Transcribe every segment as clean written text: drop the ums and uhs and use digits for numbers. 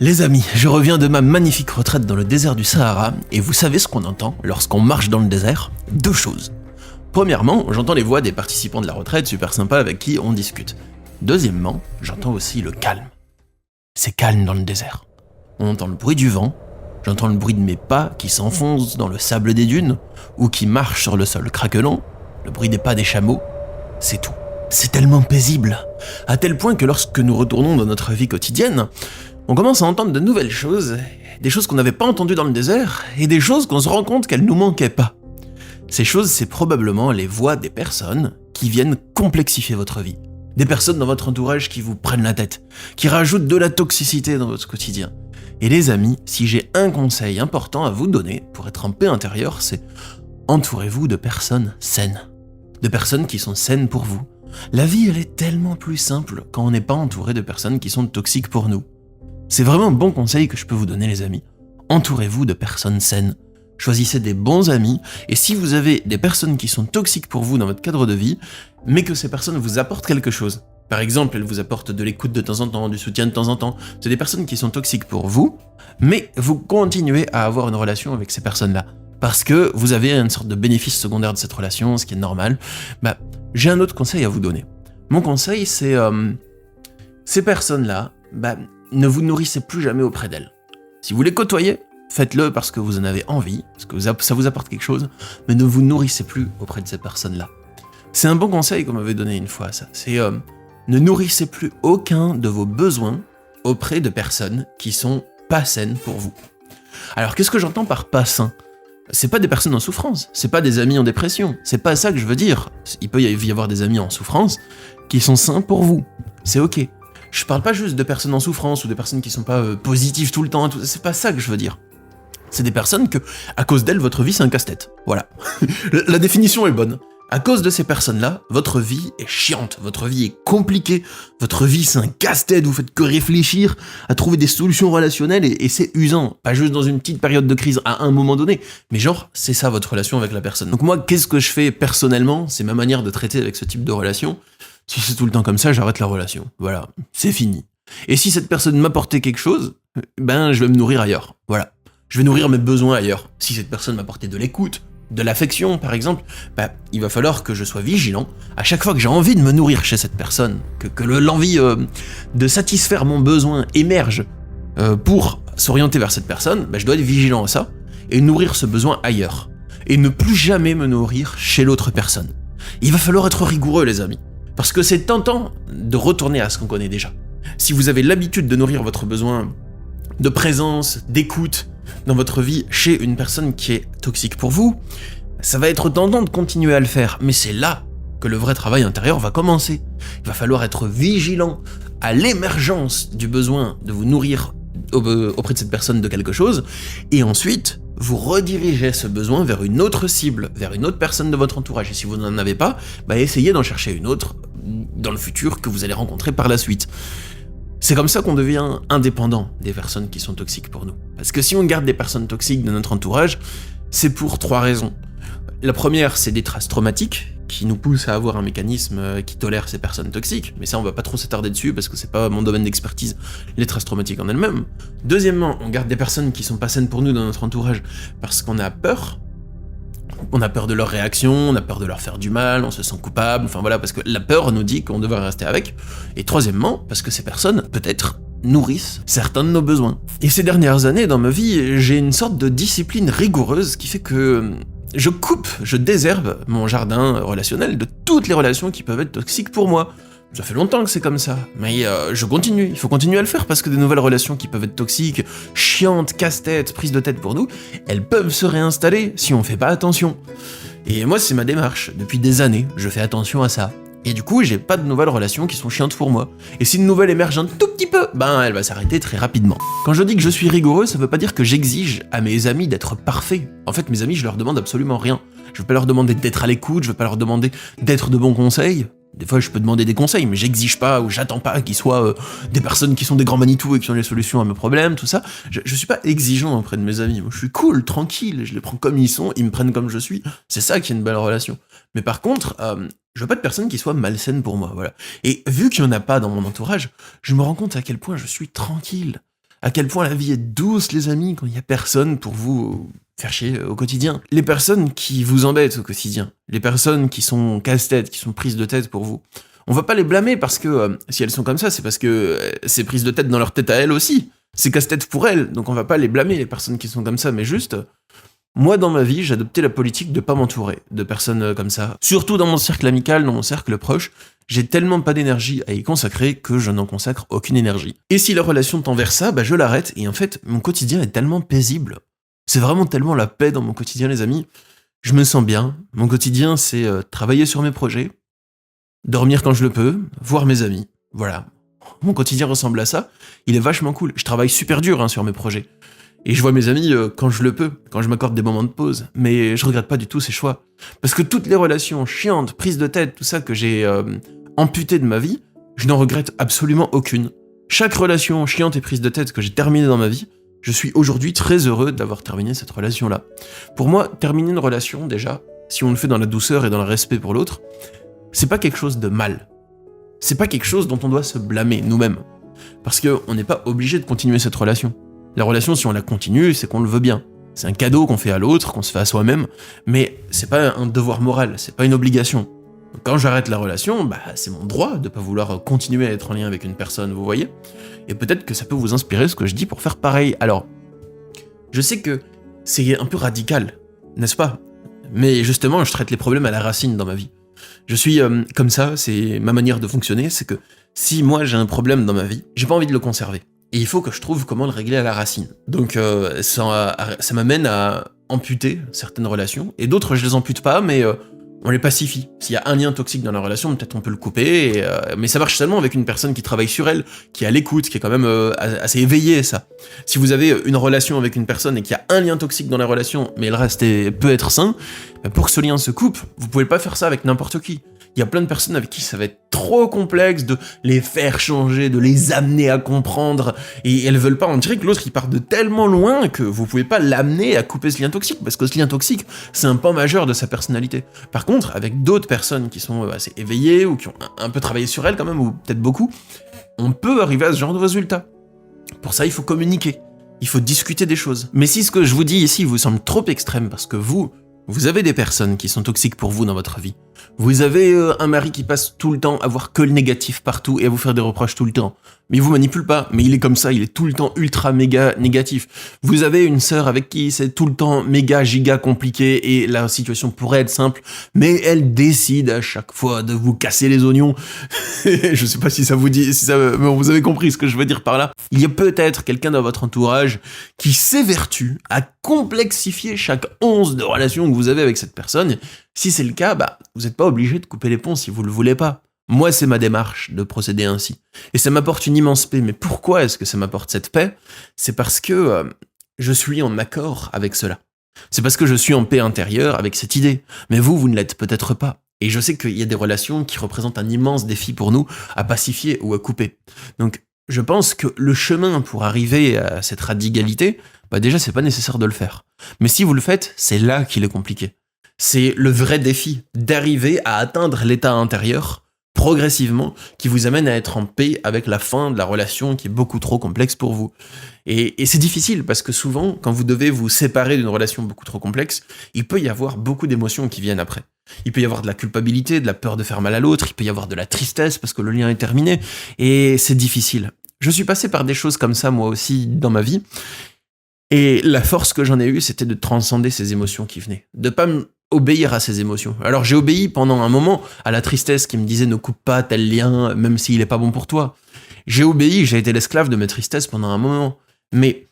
Les amis, je reviens de ma magnifique retraite dans le désert du Sahara, et vous savez ce qu'on entend lorsqu'on marche dans le désert? Deux choses. Premièrement, j'entends les voix des participants de la retraite super sympas avec qui on discute. Deuxièmement, j'entends aussi le calme. C'est calme dans le désert. On entend le bruit du vent, j'entends le bruit de mes pas qui s'enfoncent dans le sable des dunes, ou qui marchent sur le sol craquelant, le bruit des pas des chameaux, c'est tout. C'est tellement paisible, à tel point que lorsque nous retournons dans notre vie quotidienne, on commence à entendre de nouvelles choses, des choses qu'on n'avait pas entendues dans le désert, et des choses qu'on se rend compte qu'elles nous manquaient pas. Ces choses, c'est probablement les voix des personnes qui viennent complexifier votre vie. Des personnes dans votre entourage qui vous prennent la tête, qui rajoutent de la toxicité dans votre quotidien. Et les amis, si j'ai un conseil important à vous donner pour être en paix intérieure, c'est entourez-vous de personnes saines. De personnes qui sont saines pour vous. La vie, elle est tellement plus simple quand on n'est pas entouré de personnes qui sont toxiques pour nous. C'est vraiment un bon conseil que je peux vous donner, les amis. Entourez-vous de personnes saines. Choisissez des bons amis, et si vous avez des personnes qui sont toxiques pour vous dans votre cadre de vie, mais que ces personnes vous apportent quelque chose, par exemple, elles vous apportent de l'écoute de temps en temps, du soutien de temps en temps, c'est des personnes qui sont toxiques pour vous, mais vous continuez à avoir une relation avec ces personnes-là, parce que vous avez une sorte de bénéfice secondaire de cette relation, ce qui est normal. J'ai un autre conseil à vous donner. Mon conseil, c'est ces personnes-là, ne vous nourrissez plus jamais auprès d'elles. Si vous les côtoyez, faites-le parce que vous en avez envie, parce que ça vous apporte quelque chose, mais ne vous nourrissez plus auprès de ces personnes-là. C'est un bon conseil qu'on m'avait donné une fois, ça. C'est ne nourrissez plus aucun de vos besoins auprès de personnes qui sont pas saines pour vous. Alors qu'est-ce que j'entends par pas sain? C'est pas des personnes en souffrance, c'est pas des amis en dépression, c'est pas ça que je veux dire. Il peut y avoir des amis en souffrance qui sont sains pour vous, c'est ok. Je parle pas juste de personnes en souffrance ou de personnes qui sont pas positives tout le temps, c'est pas ça que je veux dire. C'est des personnes que, à cause d'elles, votre vie c'est un casse-tête. Voilà. La définition est bonne. À cause de ces personnes-là, votre vie est chiante, votre vie est compliquée, votre vie c'est un casse-tête, vous faites que réfléchir à trouver des solutions relationnelles et c'est usant. Pas juste dans une petite période de crise à un moment donné, mais genre, c'est ça votre relation avec la personne. Donc moi, qu'est-ce que je fais personnellement? C'est ma manière de traiter avec ce type de relation. Si c'est tout le temps comme ça, j'arrête la relation. Voilà, c'est fini. Et si cette personne m'apportait quelque chose, je vais me nourrir ailleurs. Voilà. Je vais nourrir mes besoins ailleurs. Si cette personne m'apportait de l'écoute, de l'affection par exemple, il va falloir que je sois vigilant à chaque fois que j'ai envie de me nourrir chez cette personne, que l'envie de satisfaire mon besoin émerge pour s'orienter vers cette personne, je dois être vigilant à ça et nourrir ce besoin ailleurs. Et ne plus jamais me nourrir chez l'autre personne. Il va falloir être rigoureux les amis, parce que c'est tentant de retourner à ce qu'on connaît déjà. Si vous avez l'habitude de nourrir votre besoin de présence, d'écoute, dans votre vie chez une personne qui est toxique pour vous, ça va être tentant de continuer à le faire, mais c'est là que le vrai travail intérieur va commencer. Il va falloir être vigilant à l'émergence du besoin de vous nourrir auprès de cette personne de quelque chose, et ensuite, vous redirigez ce besoin vers une autre cible, vers une autre personne de votre entourage, et si vous n'en avez pas, essayez d'en chercher une autre dans le futur que vous allez rencontrer par la suite. C'est comme ça qu'on devient indépendant des personnes qui sont toxiques pour nous. Parce que si on garde des personnes toxiques dans notre entourage, c'est pour 3 raisons. La première, c'est des traces traumatiques qui nous poussent à avoir un mécanisme qui tolère ces personnes toxiques, mais ça on va pas trop s'attarder dessus parce que c'est pas mon domaine d'expertise, les traces traumatiques en elles-mêmes. Deuxièmement, on garde des personnes qui sont pas saines pour nous dans notre entourage parce qu'on a peur. On a peur de leurs réactions, on a peur de leur faire du mal, on se sent coupable, parce que la peur nous dit qu'on devrait rester avec. Et troisièmement, parce que ces personnes, peut-être, nourrissent certains de nos besoins. Et ces dernières années, dans ma vie, j'ai une sorte de discipline rigoureuse qui fait que je désherbe mon jardin relationnel de toutes les relations qui peuvent être toxiques pour moi. Ça fait longtemps que c'est comme ça, mais je continue, il faut continuer à le faire parce que des nouvelles relations qui peuvent être toxiques, chiantes, casse-tête, prises de tête pour nous, elles peuvent se réinstaller si on fait pas attention. Et moi c'est ma démarche, depuis des années, je fais attention à ça. Et du coup j'ai pas de nouvelles relations qui sont chiantes pour moi. Et si une nouvelle émerge un tout petit peu, elle va s'arrêter très rapidement. Quand je dis que je suis rigoureux, ça veut pas dire que j'exige à mes amis d'être parfaits. En fait mes amis je leur demande absolument rien. Je veux pas leur demander d'être à l'écoute, je veux pas leur demander d'être de bons conseils. Des fois, je peux demander des conseils, mais j'exige pas ou j'attends pas qu'ils soient des personnes qui sont des grands Manitou et qui ont les solutions à mes problèmes, tout ça. Je suis pas exigeant auprès de mes amis. Moi, je suis cool, tranquille, je les prends comme ils sont, ils me prennent comme je suis. C'est ça qui est une belle relation. Mais par contre, je veux pas de personnes qui soient malsaines pour moi, voilà. Et vu qu'il y en a pas dans mon entourage, je me rends compte à quel point je suis tranquille. à quel point la vie est douce, les amis, quand il y a personne pour vous faire chier au quotidien. Les personnes qui vous embêtent au quotidien, les personnes qui sont casse-tête, qui sont prises de tête pour vous, on va pas les blâmer parce que si elles sont comme ça, c'est parce que c'est prise de tête dans leur tête à elles aussi. C'est casse-tête pour elles, donc on va pas les blâmer, les personnes qui sont comme ça, mais juste... Moi, dans ma vie, j'ai adopté la politique de pas m'entourer de personnes comme ça. Surtout dans mon cercle amical, dans mon cercle proche, j'ai tellement pas d'énergie à y consacrer que je n'en consacre aucune énergie. Et si la relation tend vers ça, je l'arrête, et en fait, mon quotidien est tellement paisible. C'est vraiment tellement la paix dans mon quotidien, les amis. Je me sens bien. Mon quotidien, c'est travailler sur mes projets, dormir quand je le peux, voir mes amis. Voilà. Mon quotidien ressemble à ça. Il est vachement cool. Je travaille super dur sur mes projets. Et je vois mes amis quand je le peux, quand je m'accorde des moments de pause. Mais je regrette pas du tout ces choix. Parce que toutes les relations chiantes, prises de tête, tout ça que j'ai amputées de ma vie, je n'en regrette absolument aucune. Chaque relation chiante et prise de tête que j'ai terminée dans ma vie, je suis aujourd'hui très heureux d'avoir terminé cette relation-là. Pour moi, terminer une relation, déjà, si on le fait dans la douceur et dans le respect pour l'autre, c'est pas quelque chose de mal. C'est pas quelque chose dont on doit se blâmer nous-mêmes. Parce qu'on n'est pas obligé de continuer cette relation. La relation, si on la continue, c'est qu'on le veut bien. C'est un cadeau qu'on fait à l'autre, qu'on se fait à soi-même, mais c'est pas un devoir moral, c'est pas une obligation. Donc quand j'arrête la relation, c'est mon droit de pas vouloir continuer à être en lien avec une personne, vous voyez ? Et peut-être que ça peut vous inspirer ce que je dis pour faire pareil. Alors, je sais que c'est un peu radical, n'est-ce pas ? Mais justement, je traite les problèmes à la racine dans ma vie. Je suis comme ça, c'est ma manière de fonctionner, c'est que si moi j'ai un problème dans ma vie, j'ai pas envie de le conserver. Et il faut que je trouve comment le régler à la racine. Donc ça m'amène à amputer certaines relations, et d'autres je les ampute pas, mais on les pacifie. S'il y a un lien toxique dans la relation, peut-être on peut le couper, mais ça marche seulement avec une personne qui travaille sur elle, qui est à l'écoute, qui est quand même assez éveillée, ça. Si vous avez une relation avec une personne et qu'il y a un lien toxique dans la relation, mais le reste peut être sain, pour que ce lien se coupe, vous pouvez pas faire ça avec n'importe qui. Il y a plein de personnes avec qui ça va être trop complexe de les faire changer, de les amener à comprendre, et elles veulent pas. On dirait que l'autre il part de tellement loin que vous pouvez pas l'amener à couper ce lien toxique, parce que ce lien toxique, c'est un pan majeur de sa personnalité. Par contre, avec d'autres personnes qui sont assez éveillées, ou qui ont un peu travaillé sur elles quand même, ou peut-être beaucoup, on peut arriver à ce genre de résultat. Pour ça, il faut communiquer, il faut discuter des choses. Mais si ce que je vous dis ici vous semble trop extrême, parce que vous avez des personnes qui sont toxiques pour vous dans votre vie. Vous avez un mari qui passe tout le temps à voir que le négatif partout et à vous faire des reproches tout le temps. Mais il vous manipule pas, mais il est comme ça, il est tout le temps ultra méga négatif. Vous avez une sœur avec qui c'est tout le temps méga giga compliqué et la situation pourrait être simple, mais elle décide à chaque fois de vous casser les oignons. Je sais pas si ça vous dit, mais vous avez compris ce que je veux dire par là. Il y a peut-être quelqu'un dans votre entourage qui s'évertue à complexifier chaque once de relation que vous avez avec cette personne. Si c'est le cas, vous n'êtes pas obligé de couper les ponts si vous le voulez pas. Moi, c'est ma démarche de procéder ainsi. Et ça m'apporte une immense paix. Mais pourquoi est-ce que ça m'apporte cette paix ? C'est parce que je suis en accord avec cela. C'est parce que je suis en paix intérieure avec cette idée. Mais vous ne l'êtes peut-être pas. Et je sais qu'il y a des relations qui représentent un immense défi pour nous à pacifier ou à couper. Donc, je pense que le chemin pour arriver à cette radicalité, déjà, c'est pas nécessaire de le faire. Mais si vous le faites, c'est là qu'il est compliqué. C'est le vrai défi d'arriver à atteindre l'état intérieur progressivement qui vous amène à être en paix avec la fin de la relation qui est beaucoup trop complexe pour vous. Et c'est difficile parce que souvent, quand vous devez vous séparer d'une relation beaucoup trop complexe, il peut y avoir beaucoup d'émotions qui viennent après. Il peut y avoir de la culpabilité, de la peur de faire mal à l'autre, il peut y avoir de la tristesse parce que le lien est terminé, et c'est difficile. Je suis passé par des choses comme ça moi aussi dans ma vie, et la force que j'en ai eue, c'était de transcender ces émotions qui venaient, de pas obéir à ces émotions. Alors j'ai obéi pendant un moment à la tristesse qui me disait ne coupe pas tel lien, même s'il est pas bon pour toi. J'ai obéi, j'ai été l'esclave de mes tristesses pendant un moment. Mais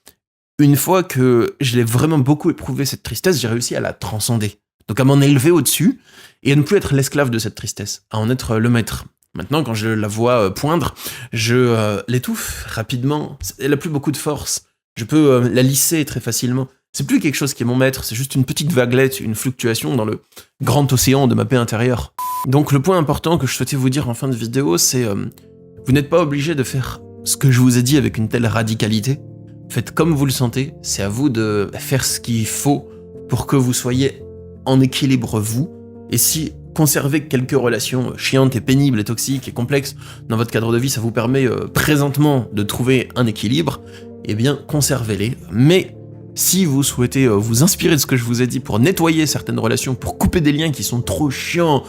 une fois que je l'ai vraiment beaucoup éprouvé cette tristesse, j'ai réussi à la transcender. Donc à m'en élever au-dessus et à ne plus être l'esclave de cette tristesse, à en être le maître. Maintenant, quand je la vois poindre, je l'étouffe rapidement. Elle a plus beaucoup de force. Je peux la lisser très facilement. C'est plus quelque chose qui est mon maître, c'est juste une petite vaguelette, une fluctuation dans le grand océan de ma paix intérieure. Donc le point important que je souhaitais vous dire en fin de vidéo, c'est vous n'êtes pas obligé de faire ce que je vous ai dit avec une telle radicalité. Faites comme vous le sentez, c'est à vous de faire ce qu'il faut pour que vous soyez en équilibre vous. Et si conserver quelques relations chiantes et pénibles et toxiques et complexes dans votre cadre de vie, ça vous permet présentement de trouver un équilibre, eh bien conservez-les. Mais si vous souhaitez vous inspirer de ce que je vous ai dit pour nettoyer certaines relations, pour couper des liens qui sont trop chiants,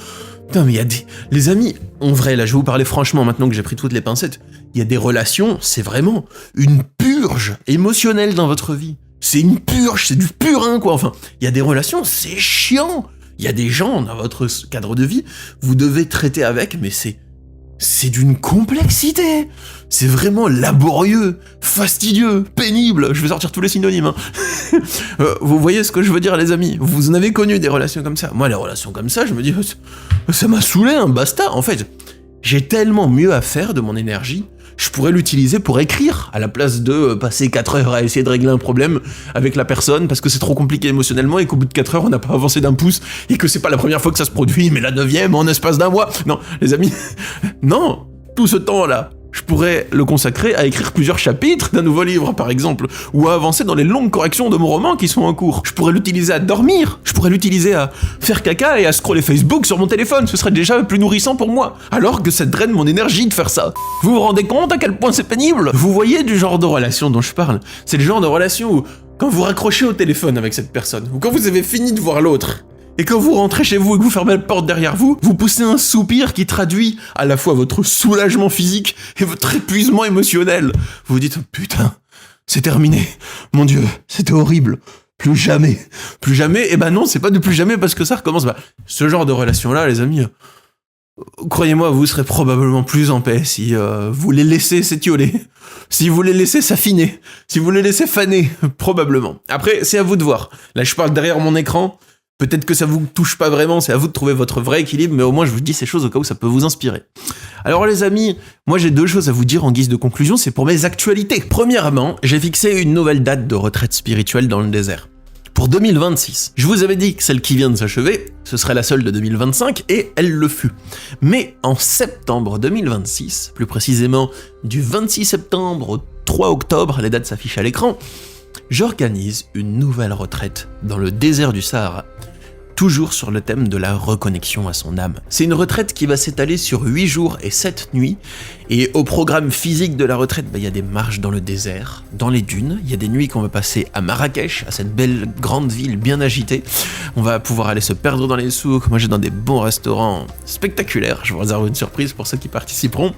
putain mais il y a des... Les amis, en vrai, là je vais vous parler franchement maintenant que j'ai pris toutes les pincettes, il y a des relations, c'est vraiment une purge émotionnelle dans votre vie. C'est une purge, c'est du purin quoi, enfin, il y a des relations, c'est chiant. Il y a des gens dans votre cadre de vie, vous devez traiter avec, mais c'est d'une complexité. C'est vraiment laborieux, fastidieux, pénible. Je vais sortir tous les synonymes. Hein. Vous voyez ce que je veux dire, les amis? Vous en avez connu des relations comme ça? Moi, les relations comme ça, je me dis, ça m'a saoulé, hein, basta. En fait, j'ai tellement mieux à faire de mon énergie. Je pourrais l'utiliser pour écrire, à la place de passer 4 heures à essayer de régler un problème avec la personne, parce que c'est trop compliqué émotionnellement, et qu'au bout de 4 heures, on n'a pas avancé d'un pouce, et que c'est pas la première fois que ça se produit, mais la 9e en espace d'un mois. Non, les amis, non, tout ce temps-là, je pourrais le consacrer à écrire plusieurs chapitres d'un nouveau livre, par exemple, ou à avancer dans les longues corrections de mon roman qui sont en cours. Je pourrais l'utiliser à dormir, je pourrais l'utiliser à faire caca et à scroller Facebook sur mon téléphone, ce serait déjà plus nourrissant pour moi, alors que ça draine mon énergie de faire ça. Vous vous rendez compte à quel point c'est pénible? Vous voyez du genre de relation dont je parle? C'est le genre de relation où, quand vous raccrochez au téléphone avec cette personne, ou quand vous avez fini de voir l'autre, et quand vous rentrez chez vous et que vous fermez la porte derrière vous, vous poussez un soupir qui traduit à la fois votre soulagement physique et votre épuisement émotionnel. Vous vous dites, oh, putain, c'est terminé. Mon Dieu, c'était horrible. Plus jamais. Plus jamais. Eh ben non, c'est pas de plus jamais parce que ça recommence. Bah, ce genre de relation-là, les amis, croyez-moi, vous serez probablement plus en paix si vous les laissez s'étioler. Si vous les laissez s'affiner. Si vous les laissez faner. Probablement. Après, c'est à vous de voir. Là, je parle derrière mon écran. Peut-être que ça vous touche pas vraiment, c'est à vous de trouver votre vrai équilibre, mais au moins je vous dis ces choses au cas où ça peut vous inspirer. Alors les amis, moi j'ai 2 choses à vous dire en guise de conclusion, c'est pour mes actualités. Premièrement, j'ai fixé une nouvelle date de retraite spirituelle dans le désert. Pour 2026. Je vous avais dit que celle qui vient de s'achever, ce serait la seule de 2025, et elle le fut. Mais en septembre 2026, plus précisément du 26 septembre au 3 octobre, les dates s'affichent à l'écran, j'organise une nouvelle retraite dans le désert du Sahara, toujours sur le thème de la reconnexion à son âme. C'est une retraite qui va s'étaler sur 8 jours et 7 nuits, et au programme physique de la retraite, il y a des marches dans le désert, dans les dunes, il y a des nuits qu'on va passer à Marrakech, à cette belle grande ville bien agitée, on va pouvoir aller se perdre dans les souks, manger dans des bons restaurants spectaculaires, je vous réserve une surprise pour ceux qui participeront,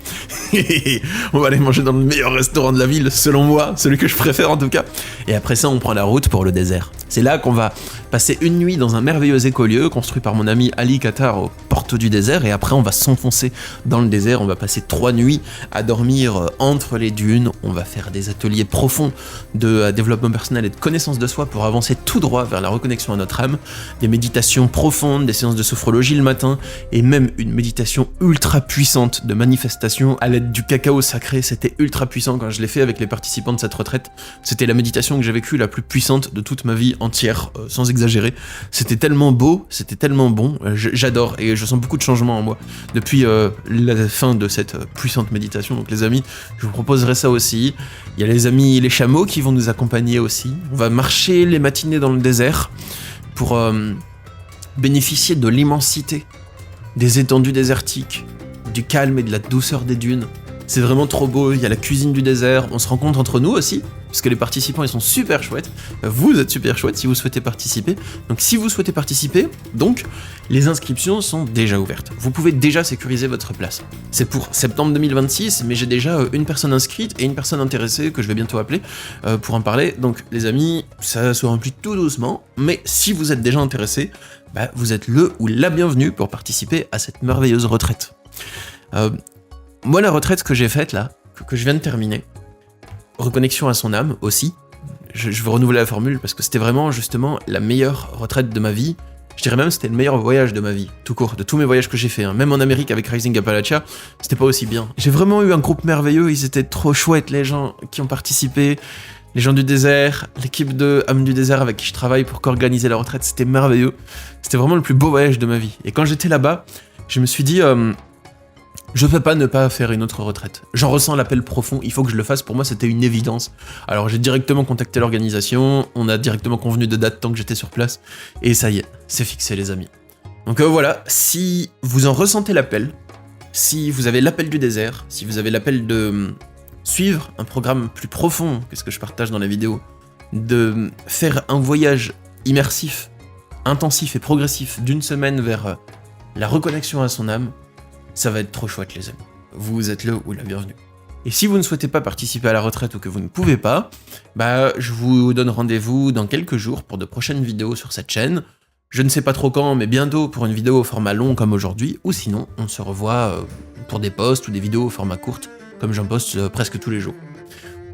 on va aller manger dans le meilleur restaurant de la ville, selon moi, celui que je préfère en tout cas, et après ça on prend la route pour le désert. C'est là qu'on va passer une nuit dans un merveilleux écolieu construit par mon ami Ali Qatar aux portes du désert, et après on va s'enfoncer dans le désert, on va passer 3 nuits à dormir entre les dunes, on va faire des ateliers profonds de développement personnel et de connaissance de soi pour avancer tout droit vers la reconnexion à notre âme, des méditations profondes, des séances de sophrologie le matin, et même une méditation ultra puissante de manifestation à l'aide du cacao sacré. C'était ultra puissant quand je l'ai fait avec les participants de cette retraite, c'était la méditation que j'ai vécue la plus puissante de toute ma vie entière, sans exagérer. C'était tellement beau, c'était tellement bon, j'adore, et je sens beaucoup de changements en moi depuis la fin de cette puissante méditation. Donc les amis, je vous proposerai ça aussi. Il y a les amis les chameaux qui vont nous accompagner aussi. On va marcher les matinées dans le désert pour bénéficier de l'immensité des étendues désertiques, du calme et de la douceur des dunes. C'est vraiment trop beau, il y a la cuisine du désert, on se rencontre entre nous aussi, parce que les participants ils sont super chouettes, vous êtes super chouettes si vous souhaitez participer. Donc si vous souhaitez participer, donc les inscriptions sont déjà ouvertes. Vous pouvez déjà sécuriser votre place. C'est pour septembre 2026, mais j'ai déjà une personne inscrite et une personne intéressée que je vais bientôt appeler pour en parler. Donc les amis, ça se remplit tout doucement, mais si vous êtes déjà intéressé, vous êtes le ou la bienvenue pour participer à cette merveilleuse retraite. Moi, la retraite que j'ai faite là, que je viens de terminer, reconnexion à son âme aussi, je veux renouveler la formule parce que c'était vraiment justement la meilleure retraite de ma vie. Je dirais même que c'était le meilleur voyage de ma vie, tout court, de tous mes voyages que j'ai fait, hein. Même en Amérique avec Rising Appalachia, c'était pas aussi bien. J'ai vraiment eu un groupe merveilleux, ils étaient trop chouettes les gens qui ont participé, les gens du désert, l'équipe de âme du désert avec qui je travaille pour qu'organiser la retraite, c'était merveilleux. C'était vraiment le plus beau voyage de ma vie. Et quand j'étais là-bas, je me suis dit... je peux pas ne pas faire une autre retraite. J'en ressens l'appel profond, il faut que je le fasse, pour moi c'était une évidence. Alors j'ai directement contacté l'organisation, on a directement convenu de date tant que j'étais sur place, et ça y est, c'est fixé les amis. Donc voilà, si vous en ressentez l'appel, si vous avez l'appel du désert, si vous avez l'appel de suivre un programme plus profond que ce que je partage dans la vidéo, de faire un voyage immersif, intensif et progressif d'une semaine vers la reconnexion à son âme, ça va être trop chouette les amis. Vous êtes le ou la bienvenue. Et si vous ne souhaitez pas participer à la retraite ou que vous ne pouvez pas, je vous donne rendez-vous dans quelques jours pour de prochaines vidéos sur cette chaîne. Je ne sais pas trop quand, mais bientôt pour une vidéo au format long comme aujourd'hui, ou sinon on se revoit pour des posts ou des vidéos au format courte, comme j'en poste presque tous les jours.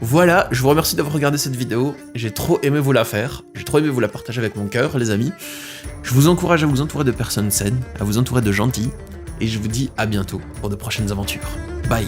Voilà, je vous remercie d'avoir regardé cette vidéo, j'ai trop aimé vous la faire, j'ai trop aimé vous la partager avec mon cœur les amis. Je vous encourage à vous entourer de personnes saines, à vous entourer de gentils, et je vous dis à bientôt pour de prochaines aventures. Bye.